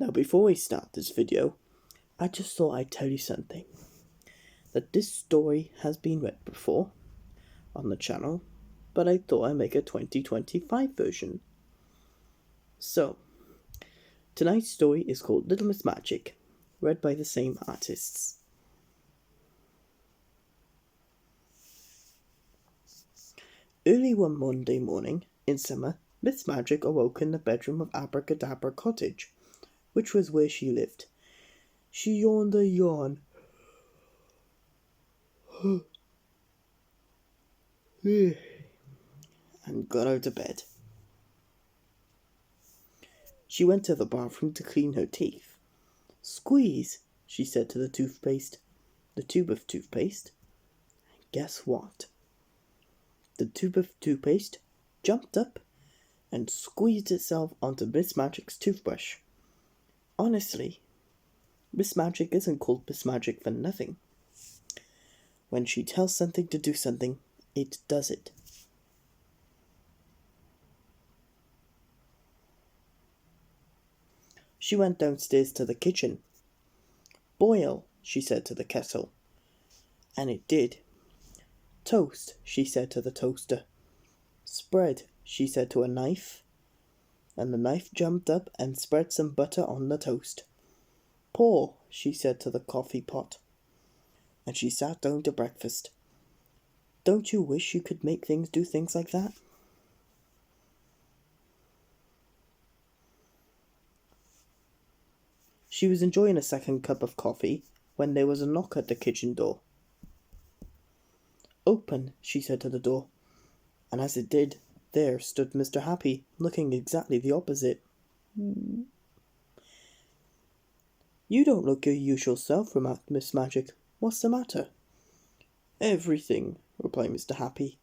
Now before we start this video, I just thought I'd tell you something. That this story has been read before on the channel, but I thought I'd make a 2025 version. So, tonight's story is called Little Miss Magic, read by the same artists. Early one Monday morning in summer, Miss Magic awoke in the bedroom of Abracadabra Cottage, which was where she lived. She yawned a yawn and got out of bed. She went to the bathroom to clean her teeth. "Squeeze," she said to the tube of toothpaste. Guess what? The tube of toothpaste jumped up and squeezed itself onto Miss Magic's toothbrush. Honestly, Miss Magic isn't called Miss Magic for nothing. When she tells something to do something, it does it. She went downstairs to the kitchen. "Boil," she said to the kettle. And it did. "Toast," she said to the toaster. "Spread," she said to a knife. And the knife jumped up and spread some butter on the toast. "Pour," she said to the coffee pot. And she sat down to breakfast. Don't you wish you could make things do things like that? She was enjoying a second cup of coffee when there was a knock at the kitchen door. "Open," she said to the door, and as it did, there stood Mr. Happy, looking exactly the opposite. "You don't look your usual self," remarked Miss Magic. "What's the matter?" "Everything," replied Mr. Happy.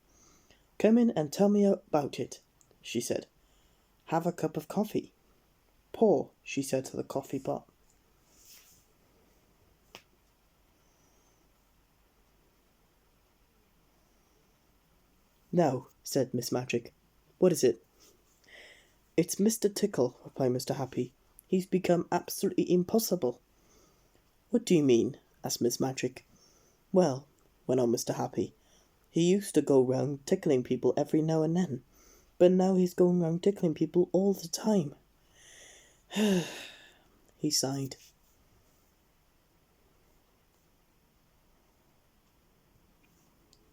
"Come in and tell me about it," she said. "Have a cup of coffee." "Pour," she said to the coffee pot. "Now," said Miss Magic, "what is it?" "It's Mr. Tickle," replied Mr. Happy. "He's become absolutely impossible." "What do you mean?" asked Miss Magic. "Well," went on Mr. Happy, "he used to go round tickling people every now and then, but now he's going round tickling people all the time." He sighed.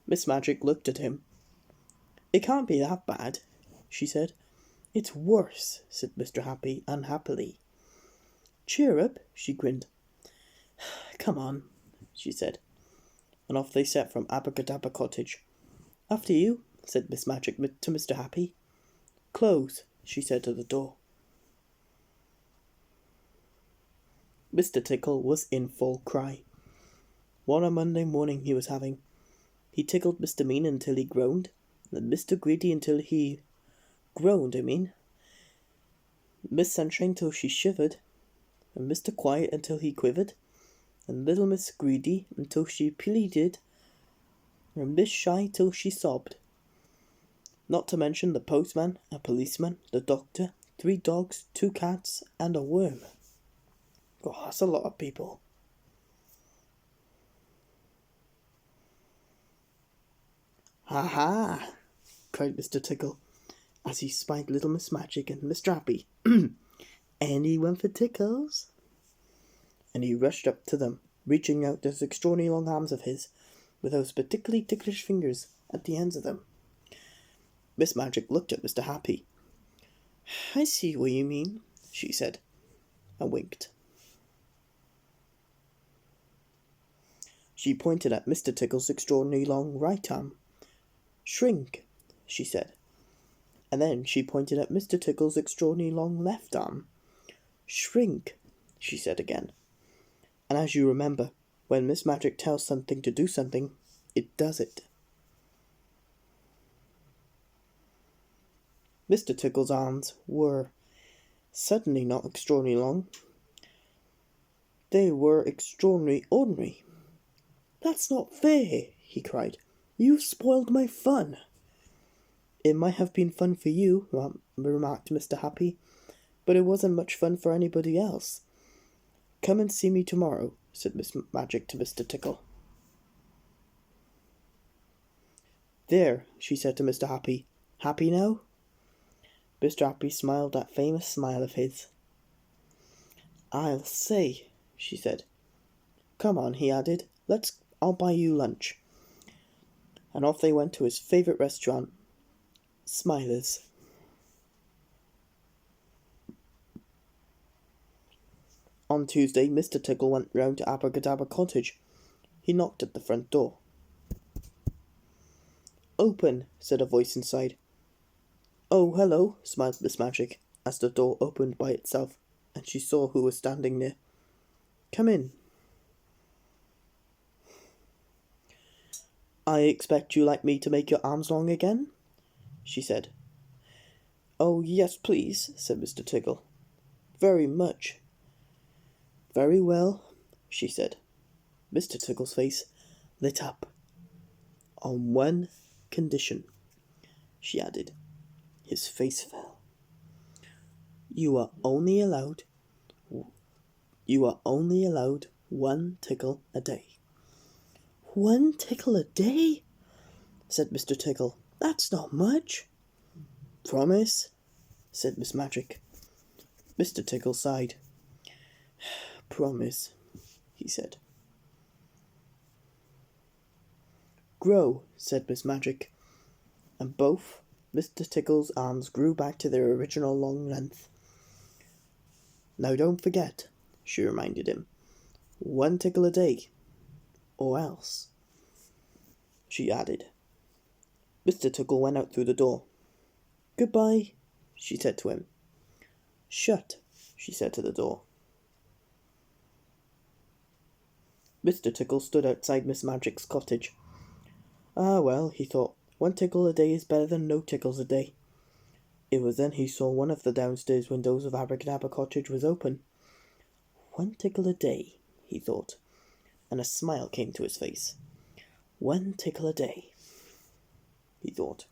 Miss Magic looked at him. "It can't be that bad," she said. "It's worse," said Mr. Happy unhappily. "Cheer up," she grinned. "Come on," she said, and off they set from Abracadabra Cottage. "After you," said Miss Magic to Mr. Happy. "Close," she said to the door. Mr. Tickle was in full cry. What a Monday morning he was having. He tickled Mr. Mean until he groaned, and Mr. Greedy until he groaned, Miss Sunshine till she shivered, and Mr. Quiet until he quivered, and little Miss Greedy until she pleaded, and Miss Shy till she sobbed. Not to mention the postman, a policeman, the doctor, 3 dogs, 2 cats, and a worm. Oh, that's a lot of people. "Ha ha!" cried Mr. Tickle, as he spied little Miss Magic and Mr. Happy. "Anyone for tickles?" And he rushed up to them, reaching out those extraordinary long arms of his, with those particularly ticklish fingers at the ends of them. Miss Magic looked at Mr. Happy. "I see what you mean," she said, and winked. She pointed at Mr. Tickle's extraordinarily long right arm. "Shrink," she said. And then she pointed at Mr. Tickle's extraordinarily long left arm. "Shrink," she said again. And as you remember, when Miss Magic tells something to do something, it does it. Mr. Tickle's arms were suddenly not extraordinarily long. They were extraordinarily ordinary. "That's not fair," he cried. "You've spoiled my fun." "It might have been fun for you," remarked Mr. Happy, but it wasn't much fun for anybody else. Come and see me tomorrow, said Miss Magic to Mr. Tickle. There, she said to Mr. Happy. Happy now? Mr. Happy smiled that famous smile of his. I'll say, she said. Come on, he added. I'll buy you lunch. And off they went to his favourite restaurant, Smiler's. On Tuesday, Mr. Tickle went round to Abracadabra Cottage. He knocked at the front door. Open, said a voice inside. Oh, hello, smiled Miss Magic, as the door opened by itself, and she saw who was standing near. Come in. I expect you like me to make your arms long again, she said. Oh, yes, please, said Mr. Tickle. Very much. Very well, she said. Mr. Tickle's face lit up. On one condition, she added. His face fell. You are only allowed one tickle a day. 1 tickle a day? Said Mr. Tickle. That's not much. Promise? Said Miss Magic. Mr. Tickle sighed. Promise, he said. Grow, said Miss Magic, and both Mr. Tickle's arms grew back to their original long length. Now don't forget, she reminded him, 1 tickle a day, or else, she added. Mr. Tickle went out through the door. Goodbye, she said to him. Shut, she said to the door. Mr. Tickle stood outside Miss Magic's cottage. Ah, well, he thought, 1 tickle a day is better than no tickles a day. It was then he saw one of the downstairs windows of Abracadabra Cottage was open. 1 tickle a day, he thought, and a smile came to his face. 1 tickle a day, he thought.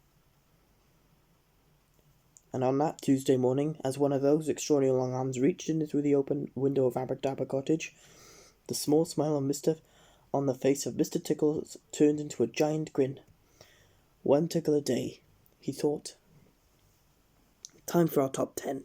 And on that Tuesday morning, as one of those extraordinary long arms reached in through the open window of Abracadabra Cottage, the small smile on the face of Mr. Tickle turned into a giant grin. 1 tickle a day, he thought. Time for our top 10.